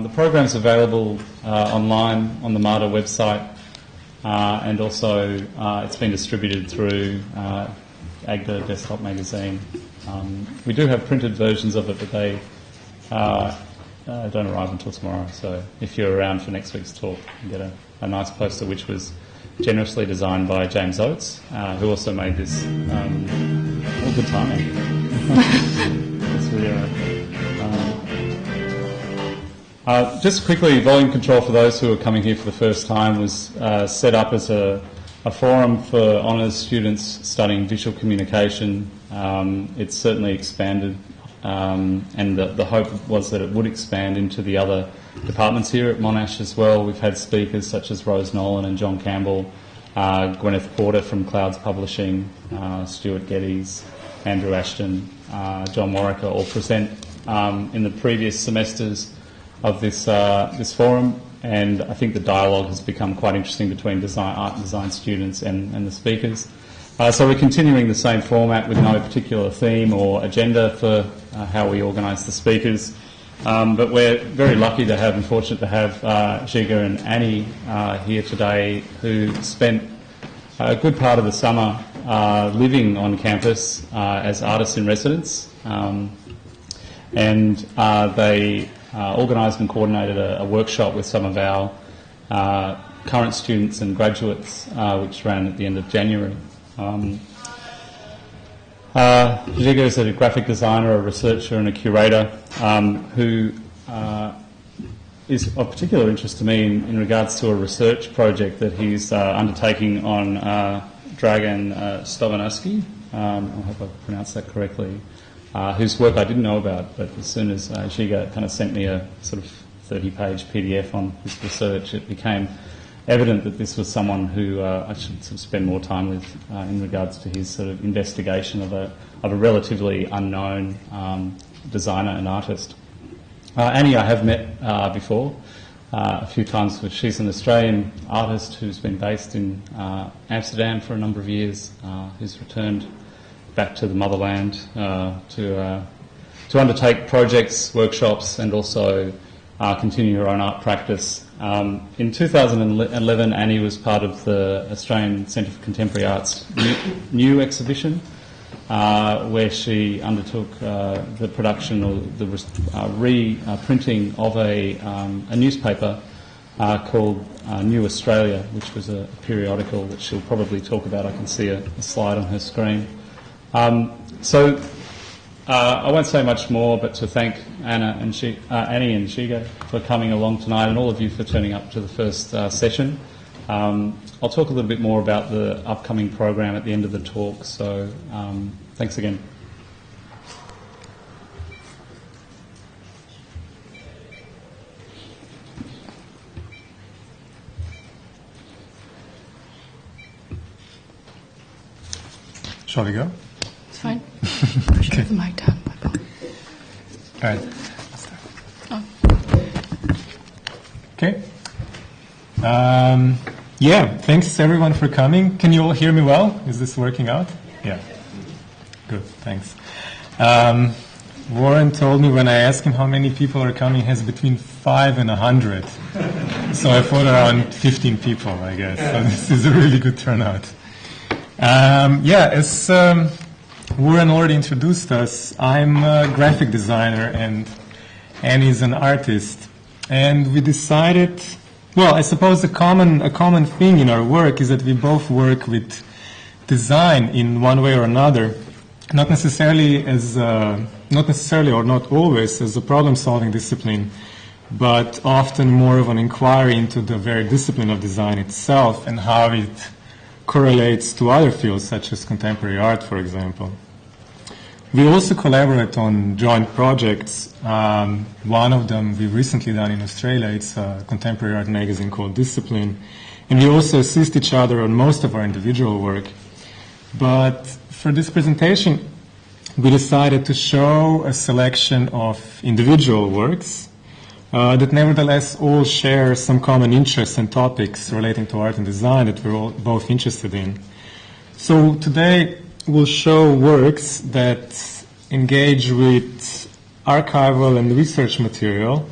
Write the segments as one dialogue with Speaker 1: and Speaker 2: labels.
Speaker 1: The program's available online on the MARTA website, and also it's been distributed through AGDA Desktop Magazine. We do have printed versions of it, but they don't arrive until tomorrow. So if you're around for next week's talk, you get a nice poster which was generously designed by James Oates, who also made this. Good timing. That's really just quickly, volume control for those who are coming here for the first time was set up as a forum for honours students studying visual communication. It's certainly expanded, and the hope was that it would expand into the other departments here at Monash as well. We've had speakers such as Rose Nolan and John Campbell, Gwyneth Porter from Clouds Publishing, Stuart Geddes, Andrew Ashton, John Warwicker all present in the previous semesters of this forum, and I think the dialogue has become quite interesting between art and design students and the speakers. So we're continuing the same format with no particular theme or agenda for how we organise the speakers, but we're very lucky to have and fortunate to have Žiga and Annie here today, who spent a good part of the summer living on campus as artists in residence, and they organised and coordinated a workshop with some of our current students and graduates, which ran at the end of January. Žiga is a graphic designer, a researcher and a curator who is of particular interest to me in regards to a research project that he's undertaking on Dragan Stovanovski, I hope I pronounced that correctly, whose work I didn't know about, but as soon as Žiga kind of sent me a sort of 30-page PDF on his research, it became evident that this was someone who I should sort of spend more time with in regards to his sort of investigation of a relatively unknown designer and artist. Annie I have met before a few times. She's an Australian artist who's been based in Amsterdam for a number of years, who's returned back to the motherland to undertake projects, workshops, and also continue her own art practice. In 2011, Annie was part of the Australian Centre for Contemporary Art's new exhibition, where she undertook the production or the reprinting of a newspaper called New Australia, which was a periodical that she'll probably talk about. I can see a slide on her screen. So I won't say much more, but to thank Annie and Žiga for coming along tonight, and all of you for turning up to the first session. I'll talk a little bit more about the upcoming program at the end of the talk, so thanks again.
Speaker 2: Shall we go?
Speaker 3: It's fine. I should have the mic down.
Speaker 2: All right. Let's start.
Speaker 3: Oh.
Speaker 2: Okay. Yeah, thanks everyone for coming. Can you all hear me well? Is this working out? Yeah. Good, thanks. Warren told me when I asked him how many people are coming, he has between 5 and 100. So I thought around 15 people, I guess. So this is a really good turnout. As Warren already introduced us, I'm a graphic designer and Annie's an artist. And we decided, well, I suppose a common thing in our work is that we both work with design in one way or another, not necessarily or not always as a problem-solving discipline, but often more of an inquiry into the very discipline of design itself and how it correlates to other fields such as contemporary art, for example. We also collaborate on joint projects. One of them we've recently done in Australia. It's a contemporary art magazine called Discipline. And we also assist each other on most of our individual work. But for this presentation, we decided to show a selection of individual works that nevertheless all share some common interests and topics relating to art and design that we're all both interested in. So today we'll show works that engage with archival and research material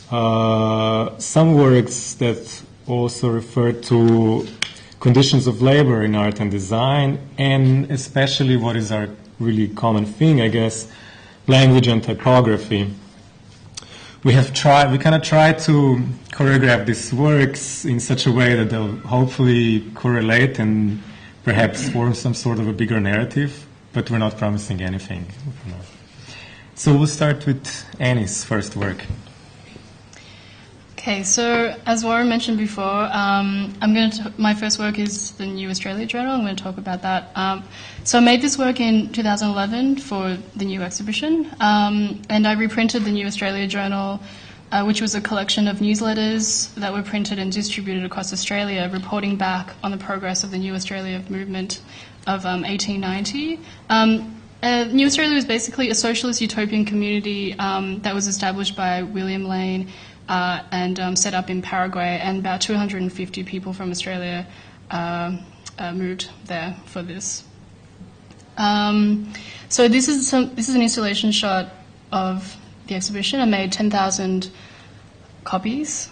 Speaker 2: some works that also refer to conditions of labor in art and design, and especially what is our really common thing, I guess, language and typography. We kind of try to choreograph these works in such a way that they'll hopefully correlate and perhaps form some sort of a bigger narrative, but we're not promising anything. So we'll start with Annie's first work.
Speaker 3: Okay, so as Warren mentioned before, my first work is the New Australia Journal. I'm going to talk about that. So I made this work in 2011 for the new exhibition, and I reprinted the New Australia Journal, which was a collection of newsletters that were printed and distributed across Australia, reporting back on the progress of the New Australia movement of 1890. New Australia was basically a socialist utopian community that was established by William Lane and set up in Paraguay, and about 250 people from Australia moved there for this. So this is an installation shot of the exhibition. I made 10,000 copies,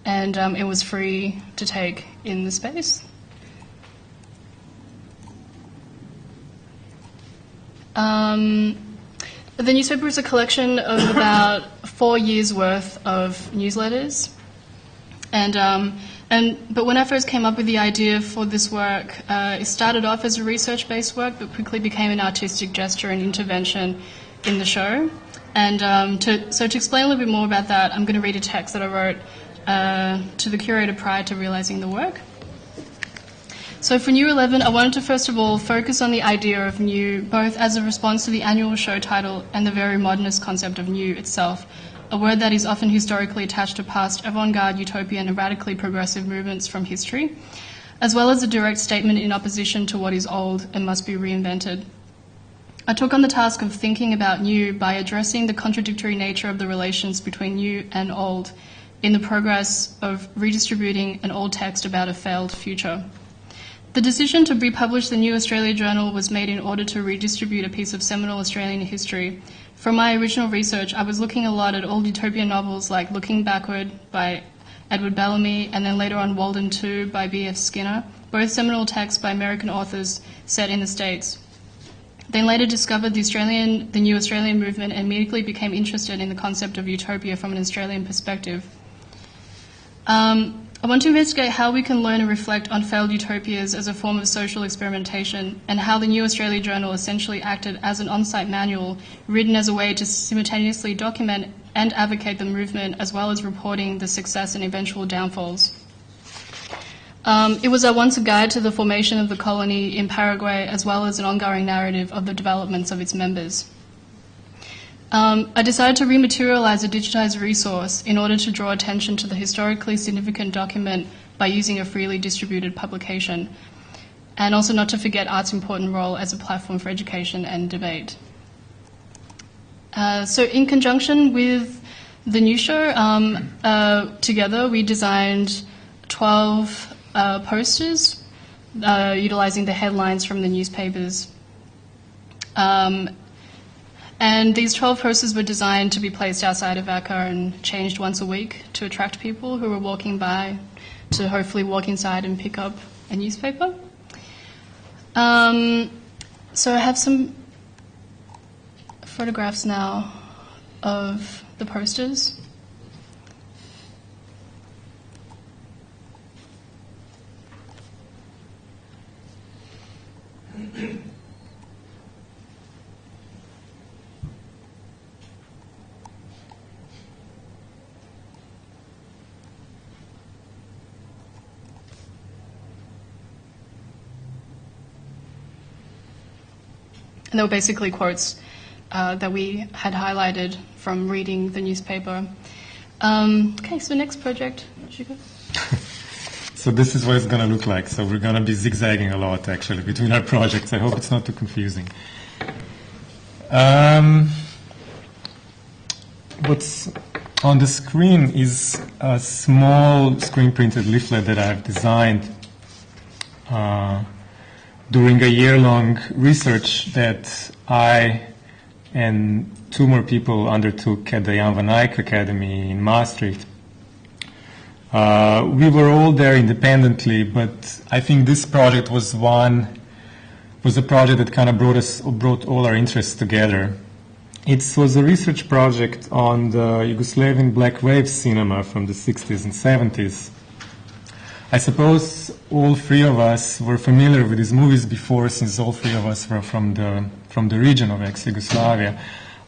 Speaker 3: and it was free to take in the space. The newspaper is a collection of about 4 years' worth of newsletters, but when I first came up with the idea for this work, it started off as a research-based work, but quickly became an artistic gesture and intervention in the show. And to explain a little bit more about that, I'm going to read a text that I wrote to the curator prior to realising the work. So for New 11, I wanted to first of all focus on the idea of new, both as a response to the annual show title and the very modernist concept of new itself, a word that is often historically attached to past avant-garde, utopian and radically progressive movements from history, as well as a direct statement in opposition to what is old and must be reinvented. I took on the task of thinking about new by addressing the contradictory nature of the relations between new and old in the progress of redistributing an old text about a failed future. The decision to republish the New Australia Journal was made in order to redistribute a piece of seminal Australian history. From my original research, I was looking a lot at old utopian novels like Looking Backward by Edward Bellamy and then later on Walden 2 by B.F. Skinner, both seminal texts by American authors set in the States. Then later discovered the New Australian movement and immediately became interested in the concept of utopia from an Australian perspective. I want to investigate how we can learn and reflect on failed utopias as a form of social experimentation, and how the New Australia Journal essentially acted as an on-site manual written as a way to simultaneously document and advocate the movement, as well as reporting the success and eventual downfalls. It was at once a guide to the formation of the colony in Paraguay, as well as an ongoing narrative of the developments of its members. I decided to rematerialize a digitized resource in order to draw attention to the historically significant document by using a freely distributed publication, and also not to forget art's important role as a platform for education and debate. So in conjunction with the new show, together we designed 12 posters utilizing the headlines from the newspapers. And these 12 posters were designed to be placed outside of our car and changed once a week to attract people who were walking by to hopefully walk inside and pick up a newspaper. So I have some photographs now of the posters. And they were basically quotes that we had highlighted from reading the newspaper. Okay, so next project, Žiga.
Speaker 2: So this is what it's going to look like. So we're going to be zigzagging a lot, actually, between our projects. I hope it's not too confusing. What's on the screen is a small screen-printed leaflet that I've designed during a year-long research that I and 2 more people undertook at the Jan van Eyck Academy in Maastricht. We were all there independently, but I think this project was a project that kind of brought all our interests together. It was a research project on the Yugoslavian black wave cinema from the 60s and 70s. I suppose all 3 of us were familiar with these movies before, since all 3 of us were from the region of ex-Yugoslavia.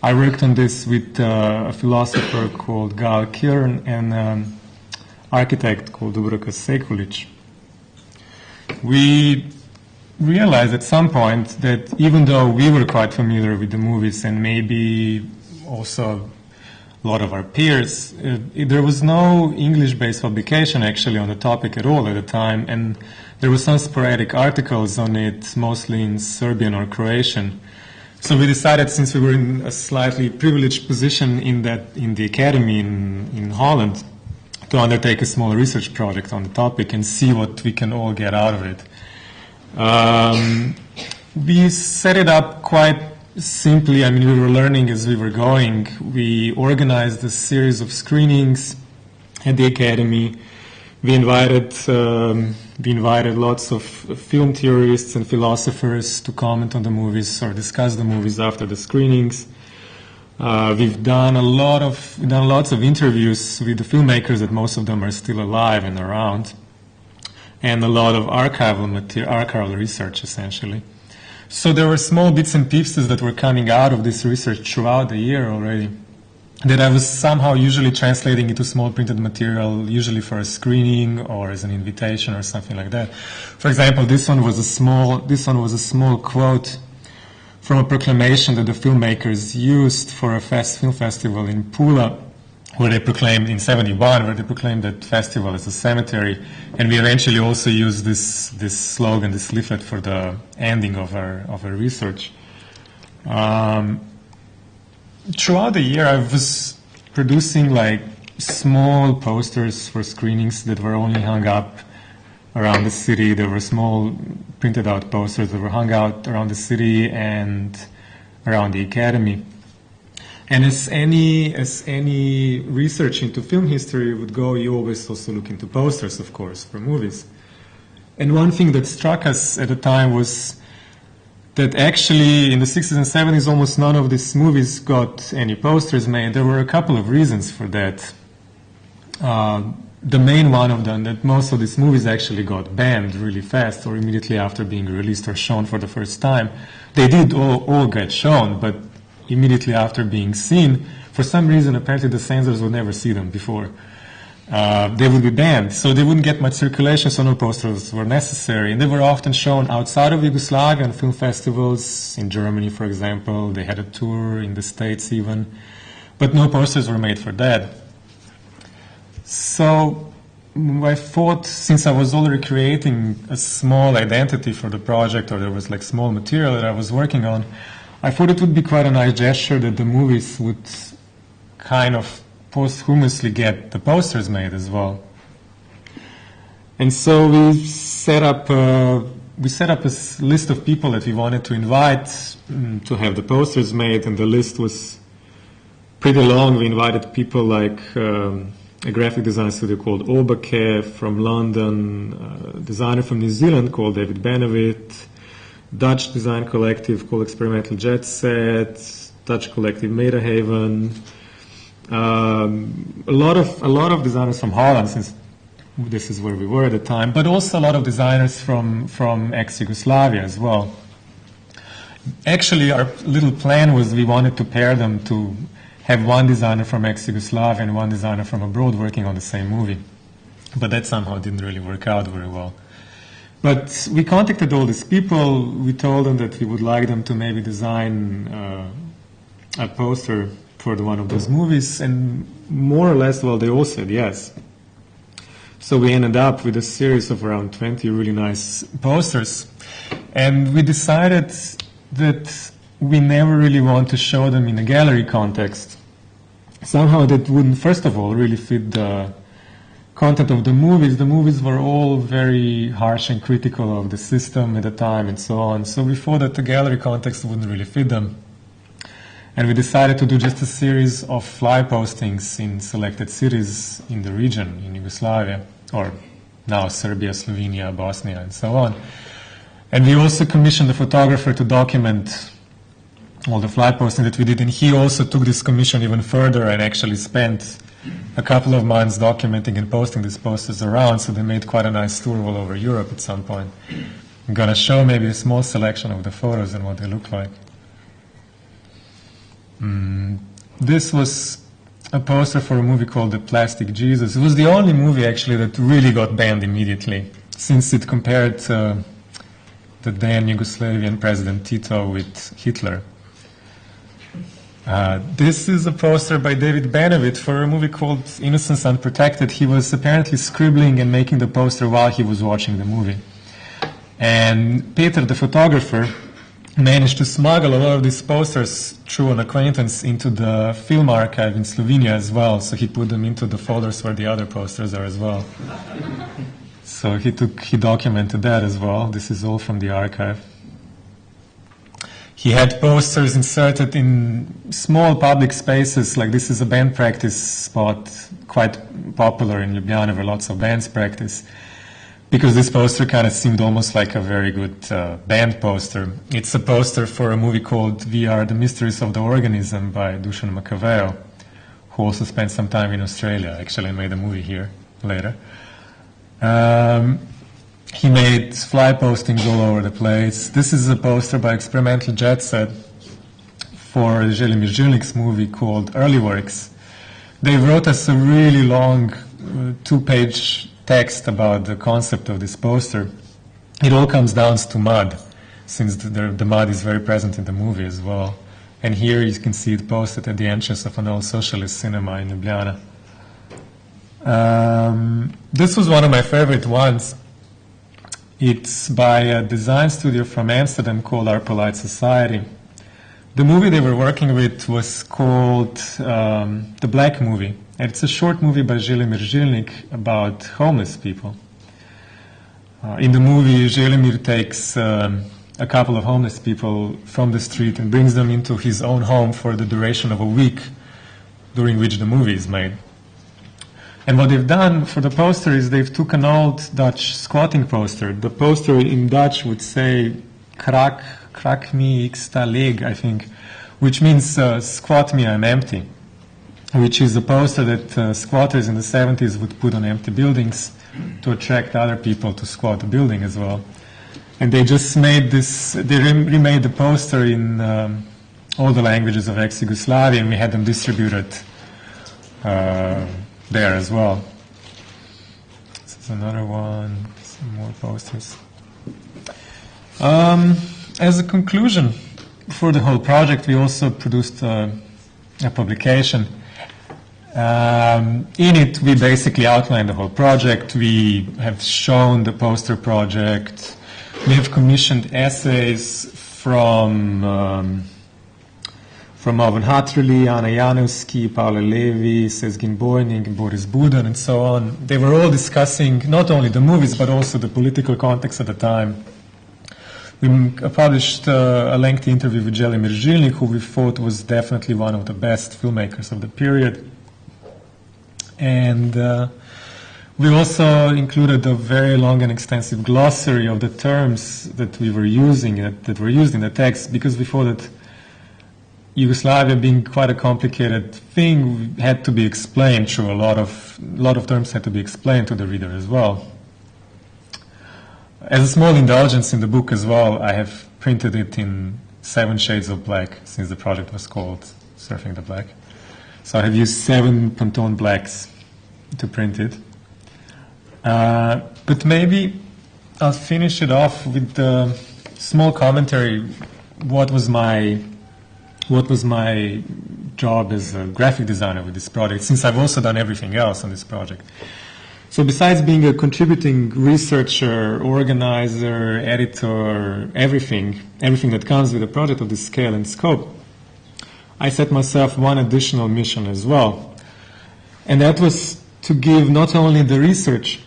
Speaker 2: I worked on this with a philosopher called Gal Kirn and an architect called Dubravka Sekulic. We realized at some point that even though we were quite familiar with the movies and maybe also a lot of our peers, there was no English-based publication actually on the topic at all at the time, and there were some sporadic articles on it, mostly in Serbian or Croatian. So we decided, since we were in a slightly privileged position in the academy in Holland, to undertake a small research project on the topic and see what we can all get out of it. We set it up quite simply. I mean, we were learning as we were going. We organized a series of screenings at the academy. We invited lots of film theorists and philosophers to comment on the movies or discuss the movies after the screenings. We've done lots of interviews with the filmmakers, that most of them are still alive and around, and a lot of archival research, essentially. So there were small bits and pieces that were coming out of this research throughout the year already, that I was somehow usually translating into small printed material, usually for a screening or as an invitation or something like that. For example, this one was a small quote from a proclamation that the filmmakers used for a film festival in Pula, where they proclaimed in '71, where they proclaimed that festival as a cemetery, and we eventually also used this slogan, this leaflet, for the ending of our research. Throughout the year, I was producing like small posters for screenings that were only hung up around the city. There were small printed out posters that were hung out around the city and around the academy. And as any research into film history would go, you always also look into posters, of course, for movies. And one thing that struck us at the time was that actually in the 60s and 70s, almost none of these movies got any posters made. There were a couple of reasons for that. The main one of them, that most of these movies actually got banned really fast or immediately after being released or shown for the first time. They did all get shown, but immediately after being seen, for some reason, apparently the censors would never see them before. They would be banned, so they wouldn't get much circulation, so no posters were necessary. And they were often shown outside of Yugoslavia on film festivals, in Germany, for example. They had a tour in the States even, but no posters were made for that. So I thought, since I was already creating a small identity for the project, or there was like small material that I was working on, I thought it would be quite a nice gesture that the movies would kind of posthumously get the posters made as well. And so we set up a list of people that we wanted to invite to have the posters made, and the list was pretty long. We invited people like a graphic design studio called Obake from London, a designer from New Zealand called David Benevit, Dutch design collective called Experimental Jet Set, Dutch collective Metahaven, a lot of designers from Holland, since this is where we were at the time, but also a lot of designers from ex-Yugoslavia as well. Actually, our little plan was we wanted to pair them, to have one designer from ex-Yugoslavia and one designer from abroad working on the same movie. But that somehow didn't really work out very well. But we contacted all these people. We told them that we would like them to maybe design a poster for one of those movies, and more or less, well, they all said yes. So we ended up with a series of around 20 really nice posters, and we decided that we never really want to show them in a gallery context. Somehow that wouldn't, first of all, really fit the content of the movies. The movies were all very harsh and critical of the system at the time and so on. So we thought that the gallery context wouldn't really fit them. And we decided to do just a series of fly postings in selected cities in the region, in Yugoslavia, or now Serbia, Slovenia, Bosnia, and so on. And we also commissioned a photographer to document all the fly posting that we did, and he also took this commission even further and actually spent a couple of months documenting and posting these posters around, so they made quite a nice tour all over Europe at some point. I'm going to show maybe a small selection of the photos and what they look like. This was a poster for a movie called The Plastic Jesus. It was the only movie actually that really got banned immediately, since it compared the then Yugoslavian President Tito with Hitler. This is a poster by David Banovic for a movie called Innocence Unprotected. He was apparently scribbling and making the poster while he was watching the movie. And Peter, the photographer, managed to smuggle a lot of these posters through an acquaintance into the film archive in Slovenia as well. So he put them into the folders where the other posters are as well. So he documented that as well. This is all from the archive. He had posters inserted in small public spaces, like this is a band practice spot, quite popular in Ljubljana, where lots of bands practice. Because this poster kind of seemed almost like a very good band poster. It's a poster for a movie called We Are the Mysteries of the Organism by Dušan Makaveo, who also spent some time in Australia, actually made a movie here later. He made fly postings all over the place. This is a poster by Experimental Jet Set for Želimir Žilnik's movie called Early Works. They wrote us a really long 2-page text about the concept of this poster. It all comes down to mud, since the mud is very present in the movie as well. And here you can see it posted at the entrance of an old socialist cinema in Ljubljana. This was one of my favorite ones. It's by a design studio from Amsterdam called Our Polite Society. The movie they were working with was called The Black Movie. And it's a short movie by Želimir Žilnik about homeless people. In the movie, Želimir takes a couple of homeless people from the street and brings them into his own home for the duration of a week, during which the movie is made. And what they've done for the poster is they've took an old Dutch squatting poster. The poster in Dutch would say "Krak mi, ik sta leeg," I think, which means "squat me, I'm empty," which is a poster that squatters in the 70s would put on empty buildings to attract other people to squat the building as well. And they just made this, they remade the poster in all the languages of ex-Yugoslavia, and we had them distributed there as well. This is another one, some more posters. As a conclusion for the whole project, we also produced a publication. In it, we basically outlined the whole project. We have shown the poster project. We have commissioned essays from Alvin Hatrili, Ana Janowski, Paula Levi, Sezgin Bojnik, Boris Budan, and so on. They were all discussing not only the movies, but also the political context at the time. We published a lengthy interview with Želimir Žilnik, who we thought was definitely one of the best filmmakers of the period. And we also included a very long and extensive glossary of the terms that we were using, that were used in the text, because we thought that Yugoslavia, being quite a complicated thing, had to be explained through a lot of terms had to be explained to the reader as well. As a small indulgence in the book as well, I have printed it in 7 shades of black, since the project was called Surfing the Black. So I have used 7 Pantone blacks to print it. But maybe I'll finish it off with a small commentary. What was my job as a graphic designer with this project, since I've also done everything else on this project. So besides being a contributing researcher, organizer, editor, everything that comes with a project of this scale and scope, I set myself one additional mission as well. And that was to give not only the research,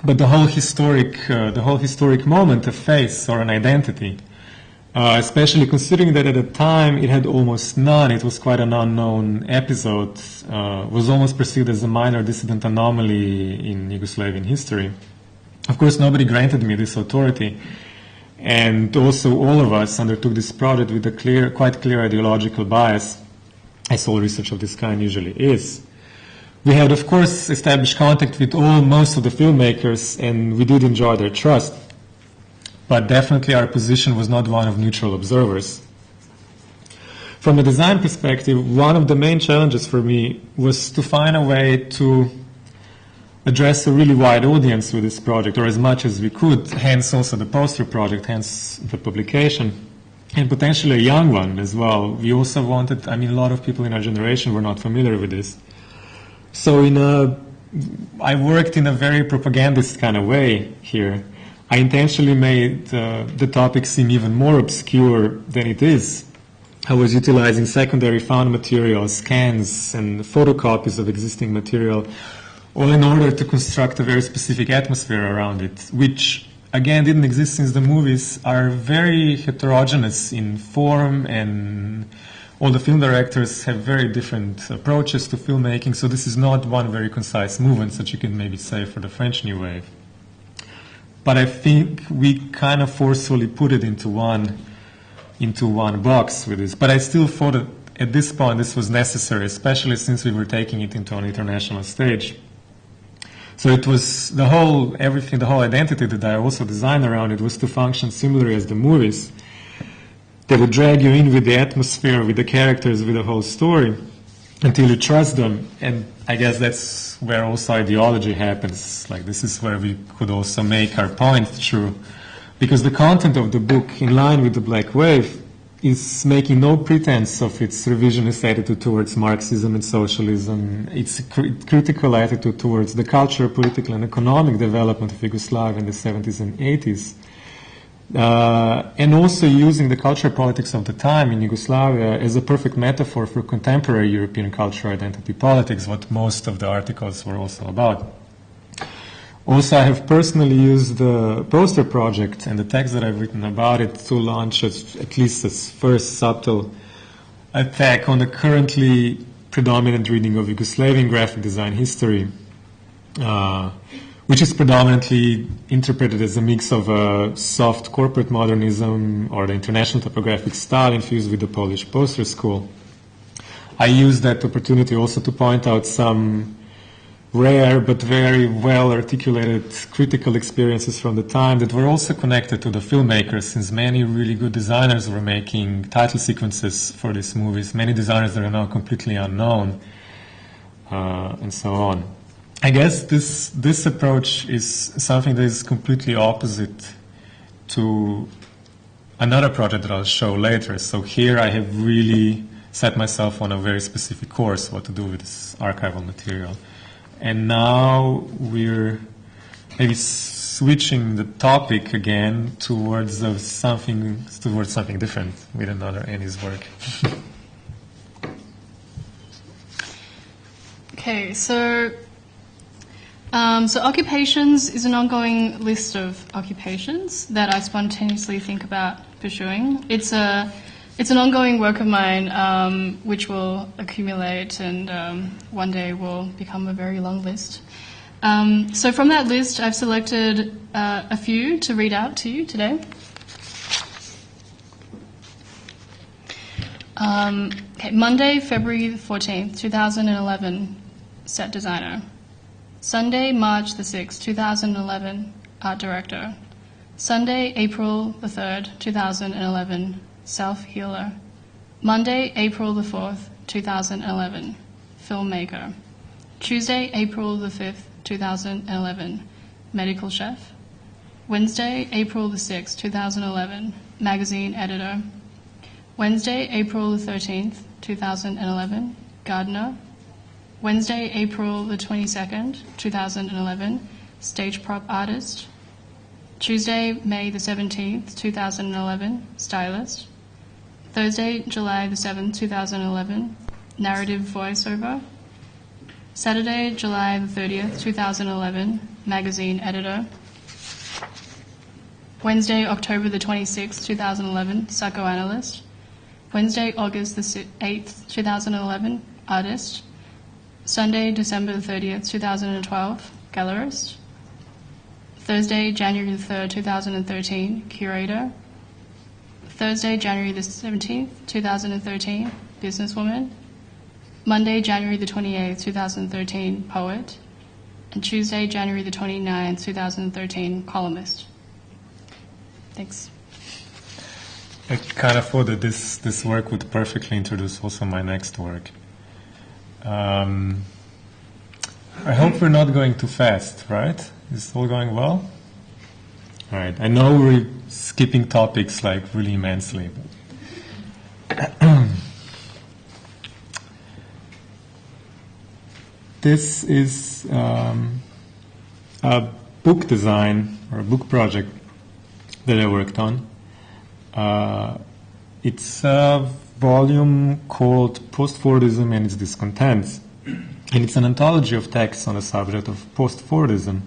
Speaker 2: but the whole historic moment a face or an identity. especially considering that at the time it had almost none. It was quite an unknown episode, was almost perceived as a minor dissident anomaly in Yugoslavian history. Of course, nobody granted me this authority, and also all of us undertook this project with a quite clear ideological bias, as all research of this kind usually is. We had, of course, established contact with most of the filmmakers, and we did enjoy their trust. But definitely our position was not one of neutral observers. From a design perspective, one of the main challenges for me was to find a way to address a really wide audience with this project, or as much as we could, hence also the poster project, hence the publication, and potentially a young one as well. We also wanted, a lot of people in our generation were not familiar with this. So I worked in a very propagandist kind of way here. I intentionally made the topic seem even more obscure than it is. I was utilizing secondary found materials, scans, and photocopies of existing material, all in order to construct a very specific atmosphere around it, which, again, didn't exist since the movies are very heterogeneous in form, and all the film directors have very different approaches to filmmaking, so this is not one very concise movement, such you can maybe say for the French New Wave. But I think we kind of forcefully put it into one box with this. But I still thought that at this point this was necessary, especially since we were taking it into an international stage. So it was the whole identity that I also designed around it was to function similarly as the movies. They would drag you in with the atmosphere, with the characters, with the whole story, until you trust them. And I guess that's where also ideology happens. Like, this is where we could also make our point true. Because the content of the book, in line with the Black Wave, is making no pretense of its revisionist attitude towards Marxism and socialism, its critical attitude towards the cultural, political, and economic development of Yugoslavia in the 70s and 80s. And also using the cultural politics of the time in Yugoslavia as a perfect metaphor for contemporary European cultural identity politics, what most of the articles were also about. Also, I have personally used the poster project and the text that I've written about it to launch at least this first subtle attack on the currently predominant reading of Yugoslavian graphic design history, which is predominantly interpreted as a mix of a soft corporate modernism or the international typographic style infused with the Polish poster school. I used that opportunity also to point out some rare but very well articulated critical experiences from the time that were also connected to the filmmakers, since many really good designers were making title sequences for these movies, many designers that are now completely unknown, and so on. I guess this approach is something that is completely opposite to another project that I'll show later. So here I have really set myself on a very specific course, what to do with this archival material. And now we're maybe switching the topic again towards something different with another Annie's work.
Speaker 3: Okay, so occupations is an ongoing list of occupations that I spontaneously think about pursuing. It's an ongoing work of mine, which will accumulate and one day will become a very long list. So from that list, I've selected a few to read out to you today. Monday, February 14th, 2011, set designer. Sunday, March the 6th, 2011, art director. Sunday, April the 3rd, 2011, self-healer. Monday, April the 4th, 2011, filmmaker. Tuesday, April the 5th, 2011, medical chef. Wednesday, April the 6th, 2011, magazine editor. Wednesday, April the 13th, 2011, gardener. Wednesday, April the 22nd, 2011, stage prop artist. Tuesday, May the 17th, 2011, stylist. Thursday, July the 7th, 2011, narrative voiceover. Saturday, July the 30th, 2011, magazine editor. Wednesday, October the 26th, 2011, psychoanalyst. Wednesday, August the 8th, 2011, artist. Sunday, December the 30th, 2012, gallerist. Thursday, January the 3rd, 2013, curator. Thursday, January the 17th, 2013, businesswoman. Monday, January the 28th, 2013, poet. And Tuesday, January the 29th, 2013, columnist. Thanks.
Speaker 2: I kind of thought that this work would perfectly introduce also my next work. I hope we're not going too fast, right? Is it all going well? All right. I know we're skipping topics like really immensely. But this is a book design or a book project that I worked on. It's a volume called Post-Fordism and its Discontents. And it's an anthology of texts on the subject of post-Fordism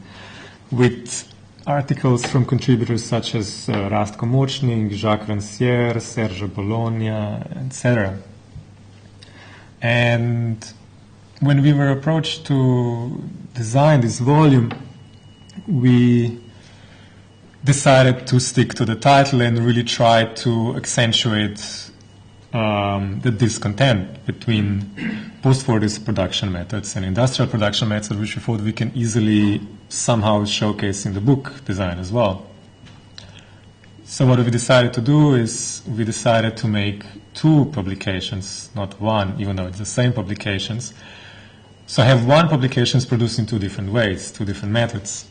Speaker 2: with articles from contributors such as Rastko Močnik, Jacques Rancière, Sergio Bologna, etc. And when we were approached to design this volume, we decided to stick to the title and really try to accentuate the discontent between post-Fordist production methods and industrial production methods, which we thought we can easily somehow showcase in the book design as well. So what we decided to do is we decided to make two publications, not one, even though it's the same publications. So I have one publication produced in two different ways, two different methods.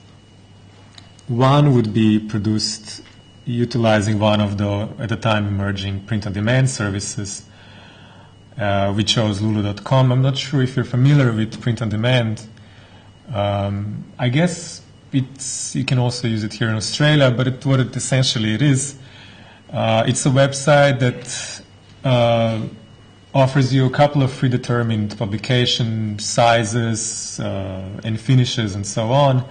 Speaker 2: One would be produced utilizing one of the, at the time, emerging print-on-demand services. We chose Lulu.com. I'm not sure if you're familiar with print-on-demand. I guess you can also use it here in Australia, but what it essentially is, it's a website that offers you a couple of predetermined publication sizes and finishes and so on.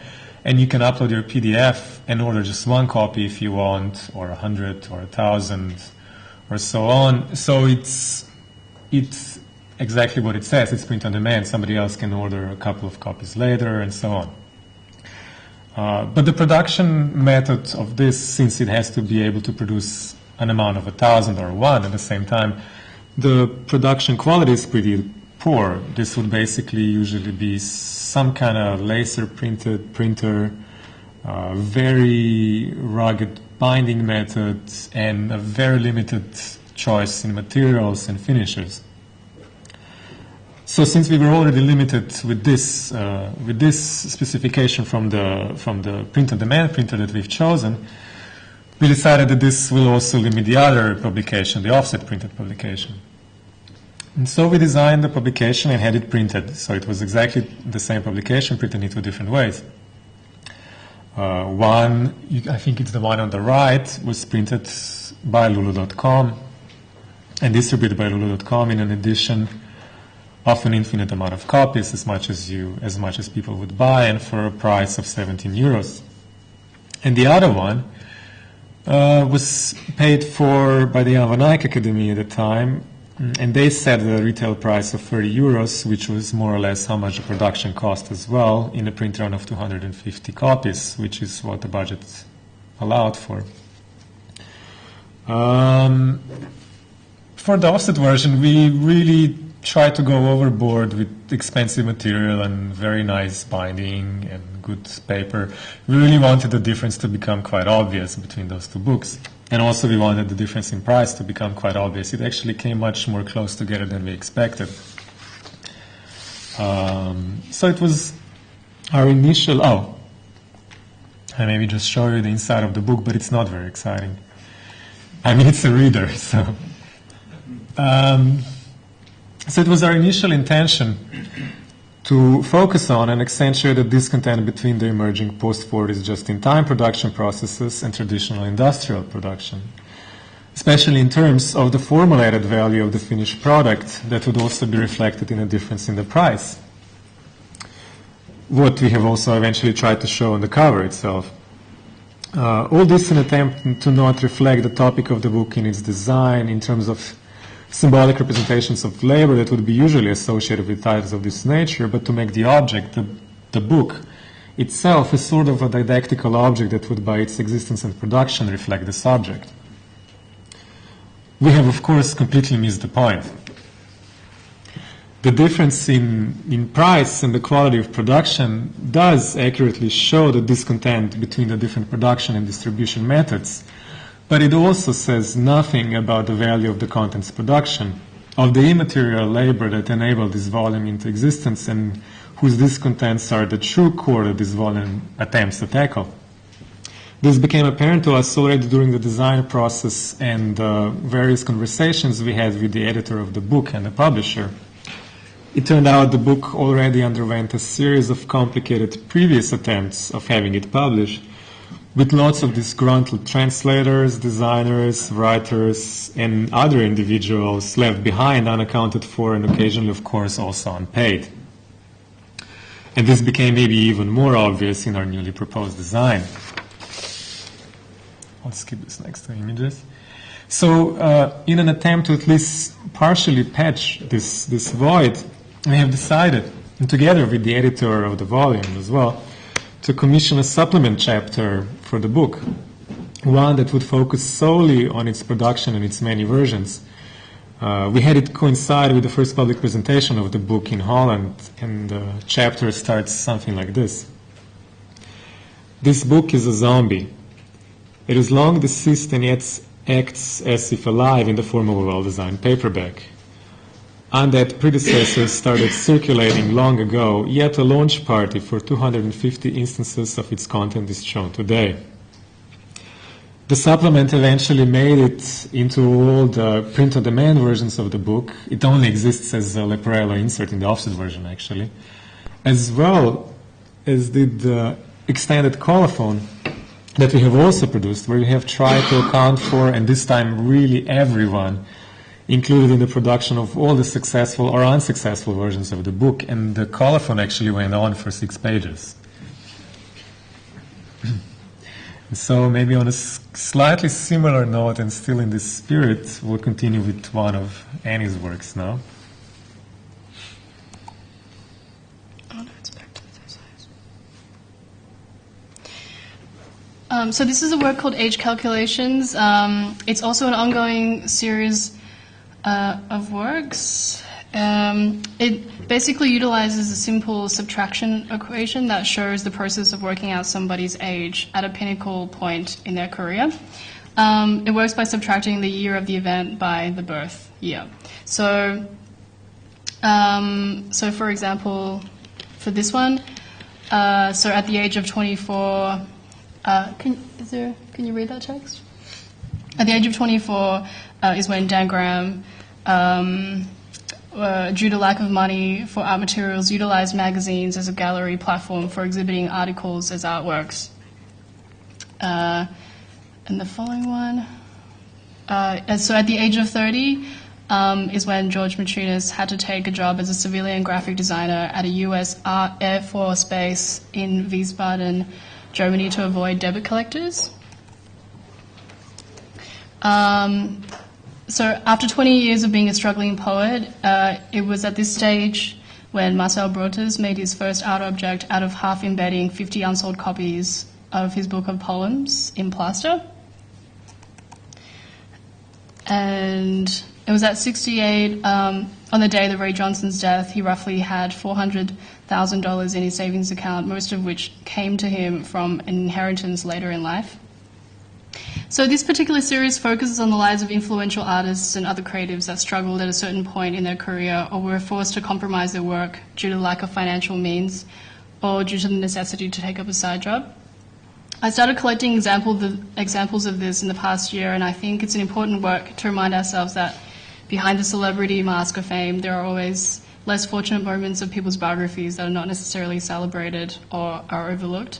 Speaker 2: And you can upload your PDF and order just one copy if you want, or 100 or 1,000 or so on. So it's exactly what it says. It's print on demand. Somebody else can order a couple of copies later and so on. But the production method of this, since it has to be able to produce an amount of 1,000 or one at the same time, the production quality is pretty poor. This would basically usually be some kind of laser printed printer, very rugged binding methods, and a very limited choice in materials and finishes. So since we were already limited with this specification from the print-on-demand printer that we've chosen, we decided that this will also limit the other publication, the offset printed publication. And so we designed the publication and had it printed. So it was exactly the same publication, printed in two different ways. One, I think it's the one on the right, was printed by Lulu.com and distributed by Lulu.com in an edition of an infinite amount of copies, as much as people would buy, and for a price of 17 euros. And the other one was paid for by the Jan van Eyck Academy at the time, and they set a retail price of 30 euros, which was more or less how much the production cost as well, in a print run of 250 copies, which is what the budget allowed for. For the offset version, we really tried to go overboard with expensive material and very nice binding and good paper. We really wanted the difference to become quite obvious between those two books. And also we wanted the difference in price to become quite obvious. It actually came much more close together than we expected. So it was our initial... I maybe just show you the inside of the book, but it's not very exciting. I mean, it's a reader, so... So it was our initial intention to focus on and accentuate the discontent between the emerging post-Fordist just-in-time production processes and traditional industrial production, especially in terms of the formulated value of the finished product that would also be reflected in a difference in the price. What we have also eventually tried to show on the cover itself. All this in an attempt to not reflect the topic of the book in its design in terms of symbolic representations of labor that would be usually associated with titles of this nature, but to make the object, the book itself, a sort of a didactical object that would by its existence and production reflect the subject. We have, of course, completely missed the point. The difference in price and the quality of production does accurately show the discontent between the different production and distribution methods, but it also says nothing about the value of the content's production, of the immaterial labor that enabled this volume into existence and whose discontents are the true core that this volume attempts to tackle. This became apparent to us already during the design process and various conversations we had with the editor of the book and the publisher. It turned out the book already underwent a series of complicated previous attempts of having it published, with lots of disgruntled translators, designers, writers, and other individuals left behind, unaccounted for, and occasionally, of course, also unpaid. And this became maybe even more obvious in our newly proposed design. I'll skip this next two images. So, in an attempt to at least partially patch this void, we have decided, and together with the editor of the volume as well, to commission a supplement chapter for the book, one that would focus solely on its production and its many versions. We had it coincide with the first public presentation of the book in Holland, and the chapter starts something like this. This book is a zombie. It is long deceased and yet acts as if alive in the form of a well-designed paperback. Undead predecessors started circulating long ago, yet a launch party for 250 instances of its content is shown today. The supplement eventually made it into all the print-on-demand versions of the book. It only exists as a Leporello insert in the offset version, actually, as well as did the extended colophon that we have also produced, where we have tried to account for, and this time really everyone, included in the production of all the successful or unsuccessful versions of the book, and the colophon actually went on for 6 pages. So maybe on a slightly similar note and still in this spirit, we'll continue with one of Annie's works now.
Speaker 3: Oh no, it's back to the size. So this is a work called Age Calculations. It's also an ongoing series of works. It basically utilizes a simple subtraction equation that shows the process of working out somebody's age at a pinnacle point in their career. It works by subtracting the year of the event by the birth year. So for example, for this one, so at the age of 24, can you read that text? At the age of 24 is when Dan Graham, due to lack of money for art materials, utilized magazines as a gallery platform for exhibiting articles as artworks. And the following one, so at the age of 30 is when George Matrinas had to take a job as a civilian graphic designer at a US Air Force base in Wiesbaden, Germany, to avoid debit collectors. So after 20 years of being a struggling poet, it was at this stage when Marcel Brotes made his first art object out of half embedding 50 unsold copies of his book of poems in plaster. And it was at 68, on the day of Ray Johnson's death, he roughly had $400,000 in his savings account, most of which came to him from an inheritance later in life. So this particular series focuses on the lives of influential artists and other creatives that struggled at a certain point in their career or were forced to compromise their work due to lack of financial means or due to the necessity to take up a side job. I started collecting examples of this in the past year, and I think it's an important work to remind ourselves that behind the celebrity mask of fame, there are always less fortunate moments of people's biographies that are not necessarily celebrated or are overlooked.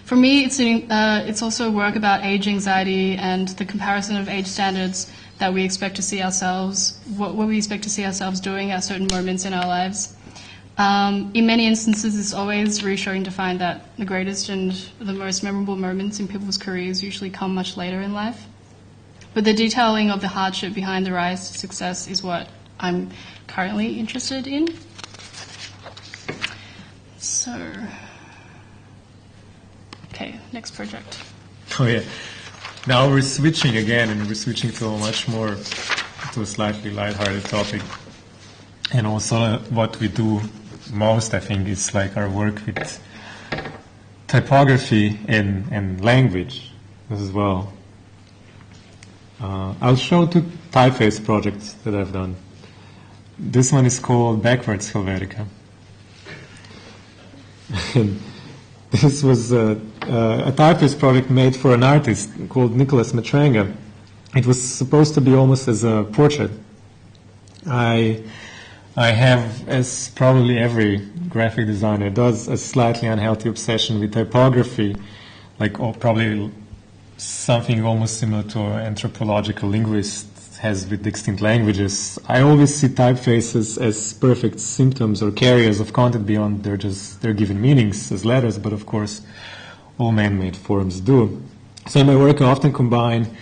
Speaker 3: For me, it's also a work about age anxiety and the comparison of age standards that we expect to see ourselves, what we expect to see ourselves doing at certain moments in our lives. In many instances, it's always reassuring to find that the greatest and the most memorable moments in people's careers usually come much later in life. But the detailing of the hardship behind the rise to success is what I'm currently interested in. So, okay, next project.
Speaker 2: Oh yeah. Now we're switching again, and we're switching to a slightly lighthearted topic. And also what we do most, I think, is like our work with typography and language as well. I'll show two typeface projects that I've done. This one is called Backwards Helvetica. And this was a typeface project made for an artist called Nicholas Matranga. It was supposed to be almost as a portrait. I have, as probably every graphic designer does, a slightly unhealthy obsession with typography, like probably something almost similar to an anthropological linguist has with extinct languages. I always see typefaces as perfect symptoms or carriers of content beyond their given meanings as letters, but of course all man-made forms do. So in my work I often combine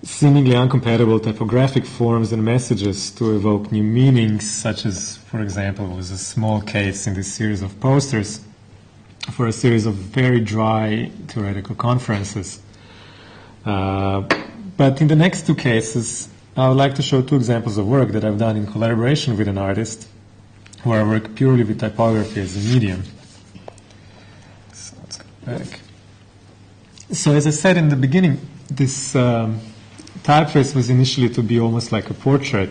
Speaker 2: seemingly incompatible typographic forms and messages to evoke new meanings, such as, for example, was a small case in this series of posters for a series of very dry theoretical conferences. But in the next two cases, I would like to show two examples of work that I've done in collaboration with an artist, where I work purely with typography as a medium. So let's go back. So as I said in the beginning, this typeface was initially to be almost like a portrait.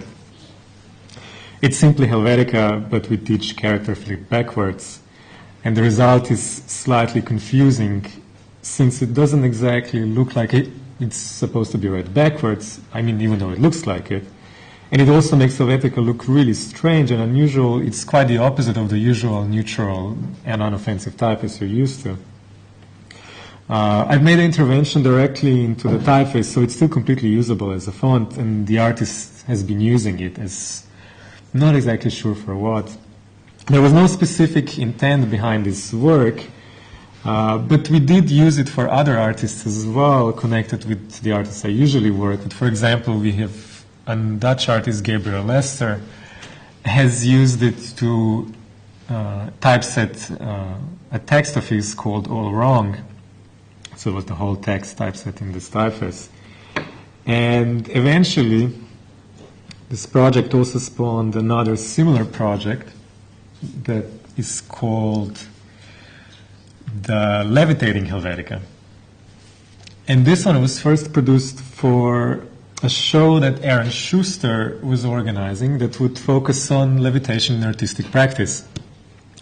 Speaker 2: It's simply Helvetica, but with each character flipped backwards. And the result is slightly confusing, since it doesn't exactly look like it's supposed to be read backwards, I mean, even though it looks like it. And it also makes Helvetica look really strange and unusual. It's quite the opposite of the usual neutral and unoffensive typeface you're used to. I've made an intervention directly into the typeface, so it's still completely usable as a font, and the artist has been using it as not exactly sure for what. There was no specific intent behind this work, but we did use it for other artists as well, connected with the artists I usually work with. For example, we have a Dutch artist, Gabriel Lester, has used it to typeset a text of his called All Wrong. So it was the whole text typeset in this typeface. And eventually, this project also spawned another similar project that is called the Levitating Helvetica. And this one was first produced for a show that Aaron Schuster was organizing that would focus on levitation in artistic practice.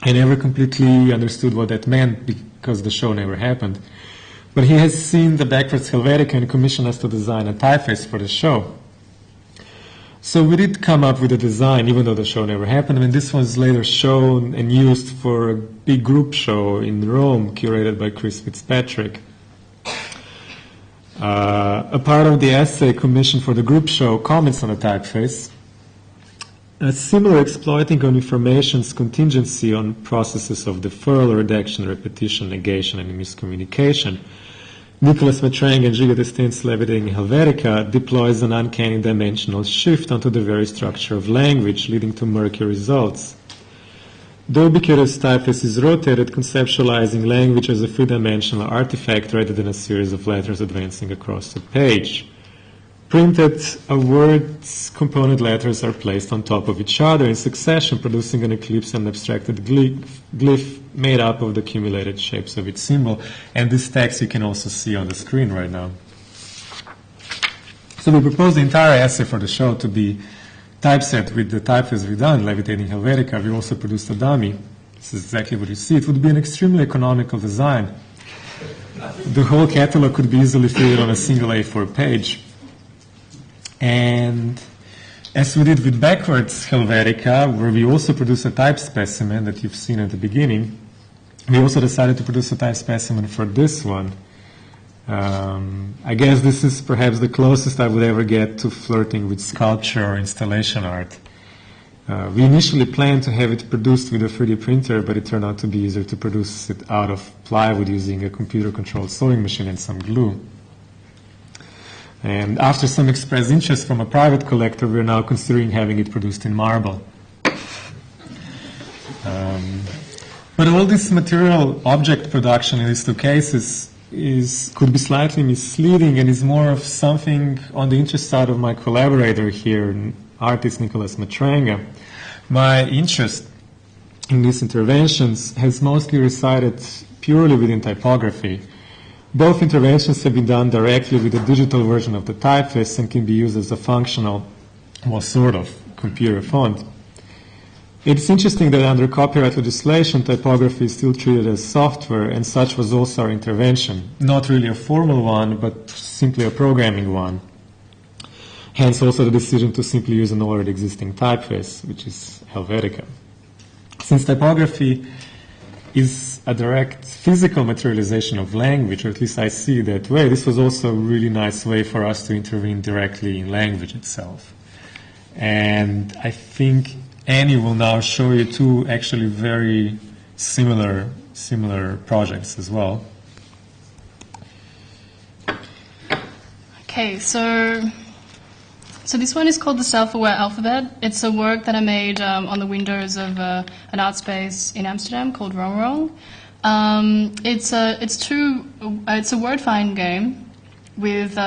Speaker 2: I never completely understood what that meant because the show never happened. But he has seen the Backwards Helvetica and commissioned us to design a typeface for the show. So we did come up with a design, even though the show never happened. I mean, this was later shown and used for a big group show in Rome, curated by Chris Fitzpatrick. A part of the essay commissioned for the group show comments on the typeface. A similar exploiting on information's contingency on processes of deferral, redaction, repetition, negation, and miscommunication. Nicholas Matranga and Žiga Testen's Levitating Helvetica deploys an uncanny dimensional shift onto the very structure of language, leading to murky results. The ubiquitous typeface is rotated, conceptualizing language as a three-dimensional artifact rather than a series of letters advancing across the page. Printed, a word's component letters are placed on top of each other in succession, producing an ellipse and abstracted glyph made up of the accumulated shapes of its symbol. And this text you can also see on the screen right now. So we proposed the entire essay for the show to be typeset with the typeface we've done, Levitating Helvetica. We also produced a dummy. This is exactly what you see. It would be an extremely economical design. The whole catalog could be easily fitted on a single A4 page. And as we did with Backwards Helvetica, where we also produced a type specimen that you've seen at the beginning, we also decided to produce a type specimen for this one. I guess this is perhaps the closest I would ever get to flirting with sculpture or installation art. We initially planned to have it produced with a 3D printer, but it turned out to be easier to produce it out of plywood using a computer-controlled sewing machine and some glue. And after some expressed interest from a private collector, we're now considering having it produced in marble. But all this material object production in these two cases could be slightly misleading and is more of something on the interest side of my collaborator here, artist Nicholas Matranga. My interest in these interventions has mostly resided purely within typography. Both interventions have been done directly with a digital version of the typeface and can be used as a functional, well, sort of, computer font. It's interesting that under copyright legislation, typography is still treated as software, and such was also our intervention. Not really a formal one, but simply a programming one. Hence also the decision to simply use an already existing typeface, which is Helvetica. Since typography is a direct physical materialization of language, or at least I see that way, this was also a really nice way for us to intervene directly in language itself. And I think Annie will now show you two actually very similar projects as well.
Speaker 3: Okay, so this one is called the Self-Aware Alphabet. It's a work that I made on the windows of an art space in Amsterdam called Rong Rong. It's a word find game with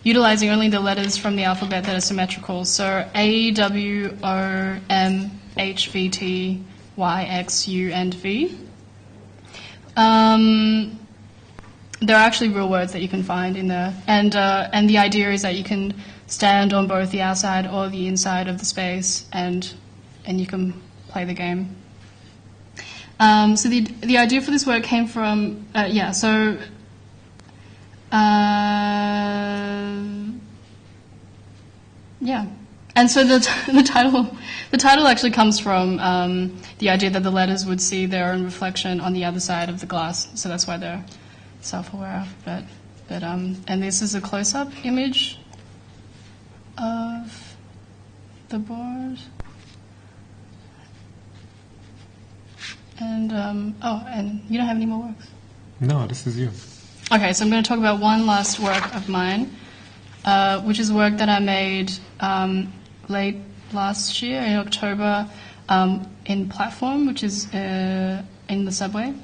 Speaker 3: utilizing only the letters from the alphabet that are symmetrical. So A, W, O, M, H, V, T, Y, X, U, and V. There are actually real words that you can find in there, and the idea is that you can stand on both the outside or the inside of the space, and you can play the game. So the idea for this work came from and so the title actually comes from the idea that the letters would see their own reflection on the other side of the glass, so that's why they're self-aware alphabet. But and this is a close-up image of the board. And and you don't have any more works?
Speaker 2: No, this is you.
Speaker 3: Okay, so I'm going to talk about one last work of mine, which is work that I made late last year in October in Platform, which is in the subway.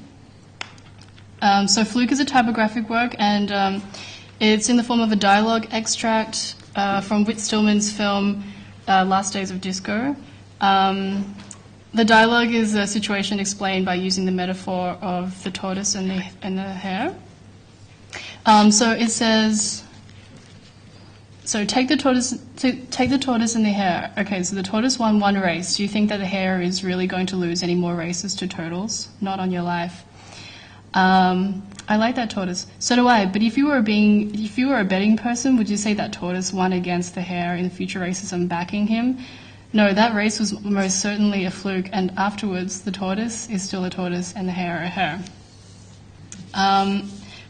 Speaker 3: So Fluke is a typographic work, and it's in the form of a dialogue extract from Whit Stillman's film Last Days of Disco. The dialogue is a situation explained by using the metaphor of the tortoise and the hare. So it says, take the tortoise and the hare. Okay, so the tortoise won one race. Do you think that the hare is really going to lose any more races to turtles? Not on your life. I like that tortoise. So do I. But if you were a betting person, would you say that tortoise won against the hare in future races and backing him? No, that race was most certainly a fluke, and afterwards the tortoise is still a tortoise and the hare a hare.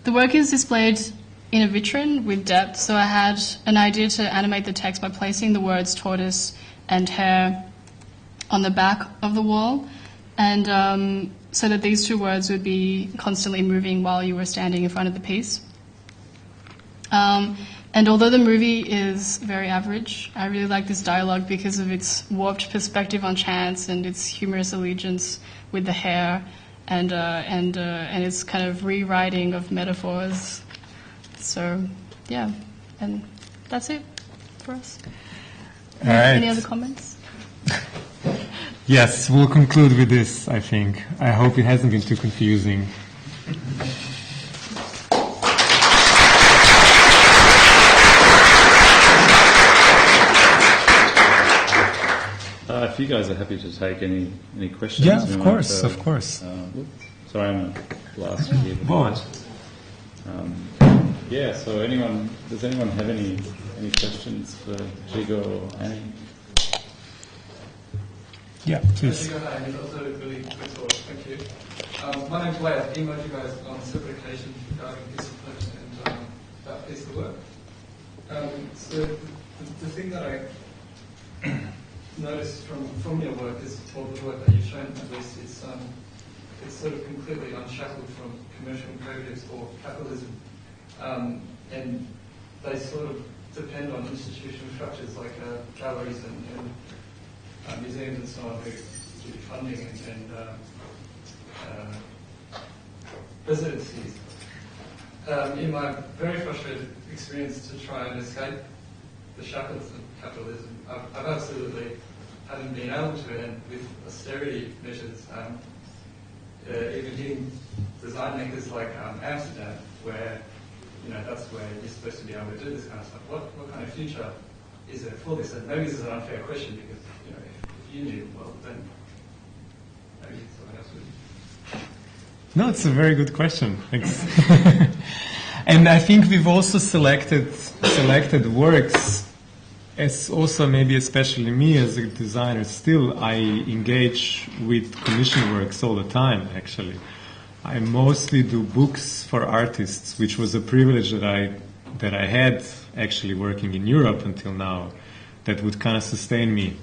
Speaker 3: The work is displayed in a vitrine with depth, so I had an idea to animate the text by placing the words tortoise and hare on the back of the wall, and so that these two words would be constantly moving while you were standing in front of the piece. And although the movie is very average, I really like this dialogue because of its warped perspective on chance and its humorous allegiance with the hare, and its kind of rewriting of metaphors. So, yeah, and that's it for us.
Speaker 2: All right.
Speaker 3: Any other comments?
Speaker 2: Yes, we'll conclude with this, I think. I hope it hasn't been too confusing.
Speaker 1: If you guys are happy to take any questions.
Speaker 2: Yeah, of course.
Speaker 1: Sorry, I'm last year.
Speaker 2: What?
Speaker 1: So does anyone have any questions for Žiga or Annie?
Speaker 2: Yeah, please.
Speaker 4: It's also a really quick talk, thank you. My name's Leah. I've emailed you guys on separate occasions regarding discipline and that piece of work. So the thing that noticed from your work is, or the work that you've shown at least, it's sort of completely unshackled from commercial imperatives or capitalism, and they sort of depend on institutional structures like galleries and museums and so on who give funding and residencies. In my very frustrated experience to try and escape the shackles of capitalism, I've absolutely haven't been able to, and with austerity measures, even hitting design makers like Amsterdam, where that's where you're supposed to be able to do this kind of stuff. What kind of future is there for this? And maybe this is an unfair question because if you knew, well, then maybe someone else would.
Speaker 2: No, it's a very good question. Thanks. And I think we've also selected works as also maybe especially me as a designer. Still, I engage with commission works all the time. Actually, I mostly do books for artists, which was a privilege that I had actually working in Europe until now. That would kind of sustain me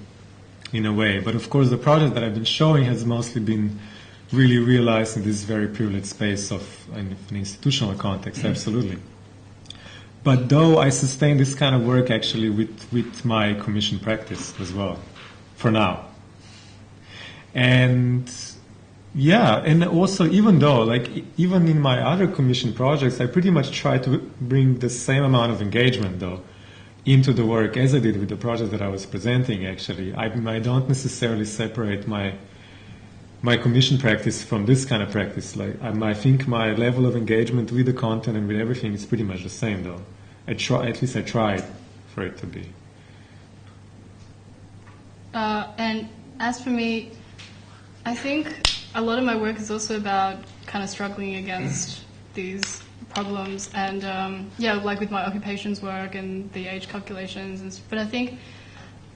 Speaker 2: in a way. But of course, the project that I've been showing has mostly been really realized in this very privileged space of an institutional context, absolutely. But though I sustain this kind of work actually with my commission practice as well, for now. And yeah, and also even though, even in my other commission projects, I pretty much try to bring the same amount of engagement though into the work as I did with the project that I was presenting actually. I don't necessarily separate my commission practice from this kind of practice. I think my level of engagement with the content and with everything is pretty much the same, though. At least I tried for it to be.
Speaker 3: And as for me, I think a lot of my work is also about kind of struggling against these problems, and like with my occupations work and the age calculations. But I think,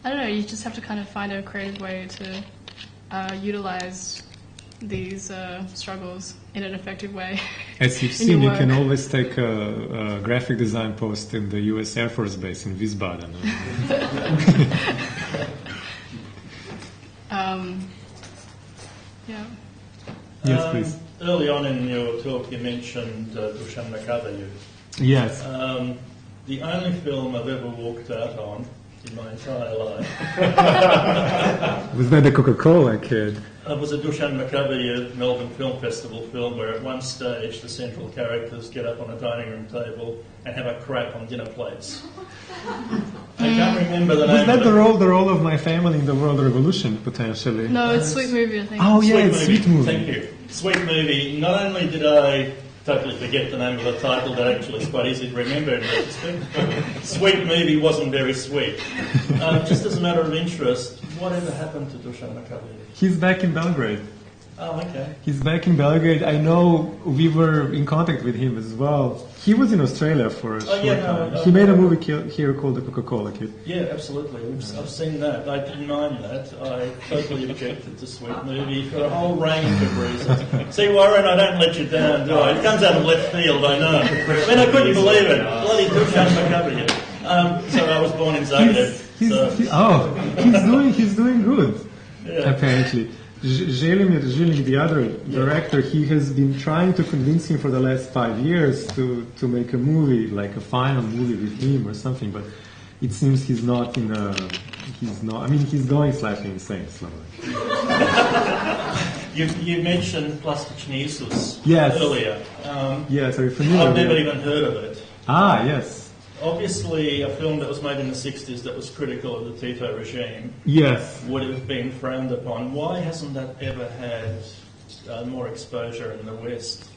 Speaker 3: I don't know, you just have to kind of find a creative way to utilize these struggles in an effective way.
Speaker 2: As you've seen, you can always take a graphic design post in the U.S. Air Force Base in Wiesbaden.
Speaker 3: Yeah.
Speaker 2: Yes, please.
Speaker 5: Early on in your talk, you mentioned Dusan Makabeyev.
Speaker 2: Yes.
Speaker 5: The only film I've ever walked out on in my entire life.
Speaker 2: Was that the Coca-Cola kid?
Speaker 5: It was a Dusan Makabeyev Melbourne Film Festival film where at one stage the central characters get up on a dining room table and have a crap on dinner plates. I can't remember the name.
Speaker 2: Was that the role of my family in the World Revolution, potentially?
Speaker 3: No, it's Sweet Movie, I think.
Speaker 2: Oh, yeah, it's Sweet Movie.
Speaker 5: Thank you. Sweet Movie. Not only did I totally forget the name of the title, that actually is quite easy to remember in retrospect. Sweet Movie wasn't very sweet. Just as a matter of interest, whatever happened to Dusan Makabeyev?
Speaker 2: He's back in Belgrade.
Speaker 5: Oh, okay.
Speaker 2: He's back in Belgrade. I know we were in contact with him as well. He was in Australia for a short time. He made a movie here called The Coca-Cola Kid.
Speaker 5: Yeah, absolutely. I've seen that. I didn't mind that. I totally objected to Sweet Movie for a whole range of reasons. See, Warren, I don't let you down, do I? It comes out of left field, I know. I mean, I couldn't believe it. Bloody Dusan Makabeyev. So I was born in Zagreb.
Speaker 2: He's doing good,
Speaker 5: yeah.
Speaker 2: Apparently. Žilin, the other director, he has been trying to convince him for the last 5 years to make a movie, like a final movie with him or something, but it seems he's not, I mean, he's going slightly insane slowly.
Speaker 5: You mentioned Plastični Isus earlier.
Speaker 2: Yes, are you familiar
Speaker 5: I've
Speaker 2: with
Speaker 5: never
Speaker 2: it?
Speaker 5: even heard of it.
Speaker 2: Ah, yes.
Speaker 5: Obviously, a film that was made in the 60s that was critical of the Tito regime
Speaker 2: Yes.
Speaker 5: would have been frowned upon. Why hasn't that ever had more exposure in the West?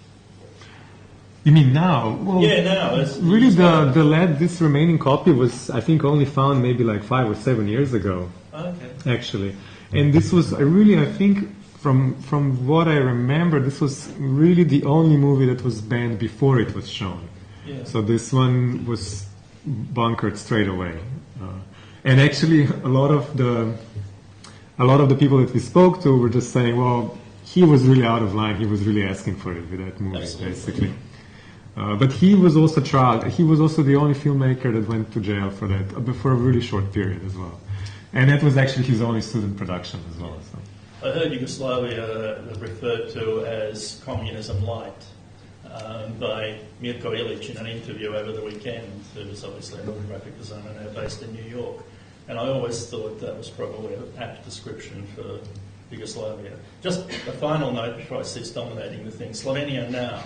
Speaker 2: You mean now? Well,
Speaker 5: yeah, now.
Speaker 2: Really, this remaining copy was, I think, only found maybe like 5 or 7 years ago.
Speaker 5: Okay.
Speaker 2: Actually. And this was I think, from what I remember, this was really the only movie that was banned before it was shown.
Speaker 5: Yeah.
Speaker 2: So this one was bunkered straight away. And actually, a lot of the people that we spoke to were just saying, well, he was really out of line. He was really asking for it with that movie, basically. But he was also tried. He was also the only filmmaker that went to jail for that, for a really short period as well. And that was actually his only student production as well. So.
Speaker 5: I heard Yugoslavia referred to as communism light by Mirko Ilic in an interview over the weekend, who was obviously a graphic designer now based in New York. And I always thought that was probably an apt description for Yugoslavia. Just a final note before I cease dominating the thing. Slovenia now.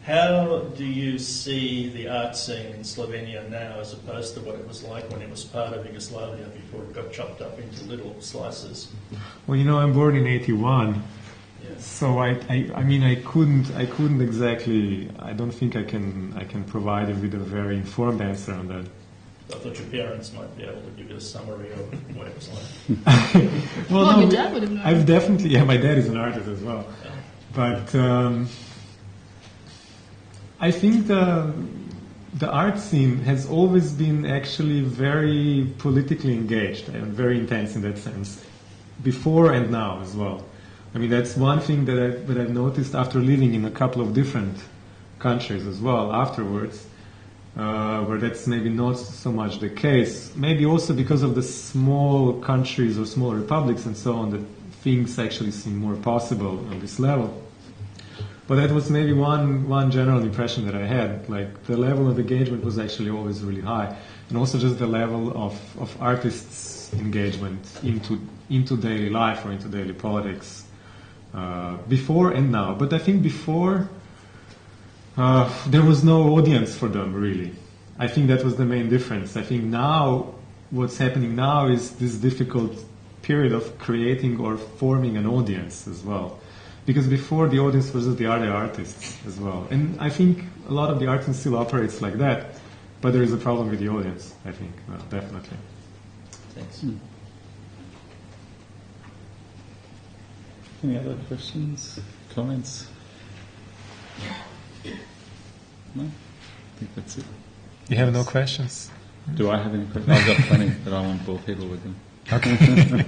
Speaker 5: How do you see the art scene in Slovenia now as opposed to what it was like when it was part of Yugoslavia before it got chopped up into little slices?
Speaker 2: Well, I'm born in '81,
Speaker 5: Yeah.
Speaker 2: so I mean, I couldn't exactly. I don't think I can provide you with a very informed answer on that.
Speaker 5: I thought your parents might be able to give you a summary of what it was like.
Speaker 3: Well, your dad would have known.
Speaker 2: I've definitely, my dad is an artist as well, but I think the art scene has always been actually very politically engaged and very intense in that sense, before and now as well. I mean, that's one thing that I've noticed after living in a couple of different countries as well afterwards, where that's maybe not so much the case. Maybe also because of the small countries or small republics and so on, that things actually seem more possible on this level. But that was maybe one general impression that I had. Like, the level of engagement was actually always really high, and also just the level of artists' engagement into daily life or into daily politics, before and now. But I think before, there was no audience for them, really. I think that was the main difference. I think now, what's happening now is this difficult period of creating or forming an audience as well. Because before, the audience was just the other artists as well. And I think a lot of the art scene still operates like that, but there is a problem with the audience, I think, definitely.
Speaker 5: Thanks.
Speaker 1: Any other questions, comments? No? I think that's it.
Speaker 2: You have no questions?
Speaker 1: Do I have any questions? I've got plenty, but I won't bore people with them.
Speaker 2: Okay.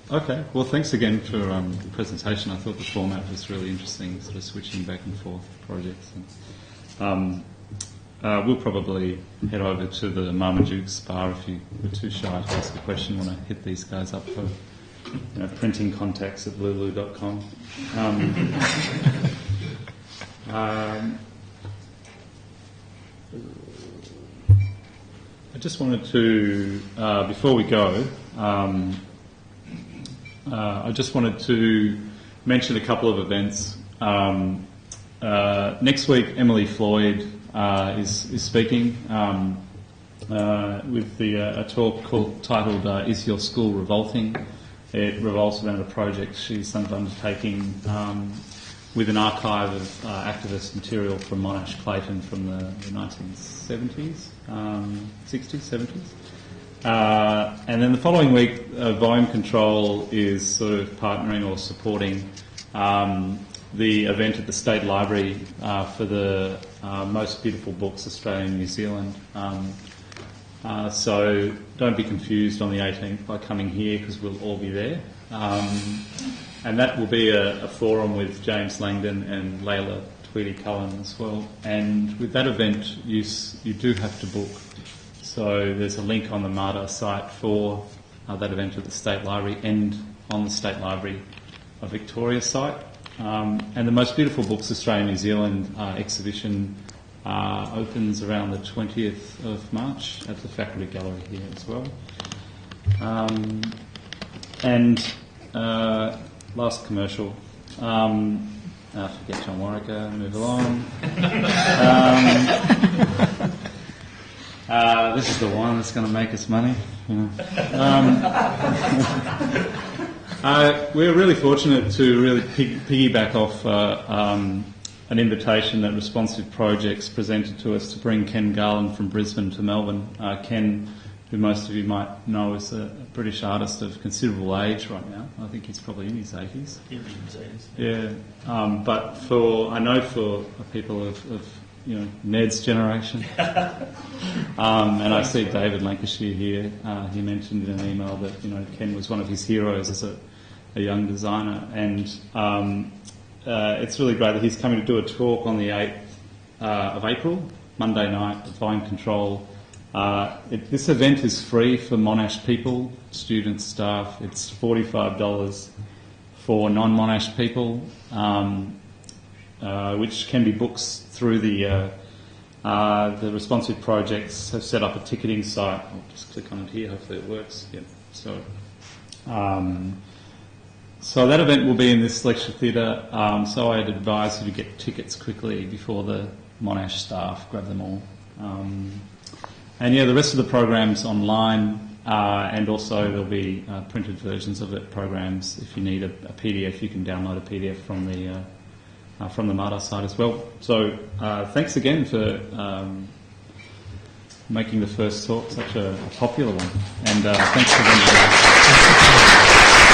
Speaker 1: Okay, well, thanks again for the presentation. I thought the format was really interesting, sort of switching back and forth projects. And, we'll probably head over to the Marmaduke's bar if you were too shy to ask a question. Want to hit these guys up for printing contacts at lulu.com. I just wanted to, before we go, I just wanted to mention a couple of events. Next week, Emily Floyd is speaking with a talk titled "Is Your School Revolting?" It revolves around a project she's undertaking with an archive of activist material from Monash Clayton from the 1970s, 60s, 70s. And then the following week, Volume Control is sort of partnering or supporting the event at the State Library for the Most Beautiful Books Australia and New Zealand. So don't be confused on the 18th by coming here, because we'll all be there. And that will be a forum with James Langdon and Layla Tweedy Cullen as well. And with that event, you do have to book. So there's a link on the MARTA site for that event at the State Library and on the State Library of Victoria site. And the Most Beautiful Books Australia and New Zealand exhibition opens around the 20th of March at the Faculty Gallery here as well. And last commercial. Forget John Warwicker, move along. This is the one that's going to make us money. We're really fortunate to really piggyback off an invitation that Responsive Projects presented to us to bring Ken Garland from Brisbane to Melbourne. Ken, who most of you might know, is a British artist of considerable age right now. I think he's probably in his 80s.
Speaker 5: In his 80s.
Speaker 1: Yeah, but I know for people of Ned's generation, and I see David Lancashire here. He mentioned in an email that Ken was one of his heroes as a young designer, and it's really great that he's coming to do a talk on the 8th of April, Monday night, at Volume Control, This event is free for Monash people, students, staff. It's $45 for non-Monash people, which can be booked through the responsive projects have set up a ticketing site. I'll just click on it here, hopefully it works. Yep. So that event will be in this lecture theatre, so I'd advise you to get tickets quickly before the Monash staff grab them all. And yeah, the rest of the program's online, and also there'll be printed versions of it, programs. If you need a PDF, you can download a PDF from the MARTA site as well. So thanks again for making the first talk such a popular one, and thanks for being here.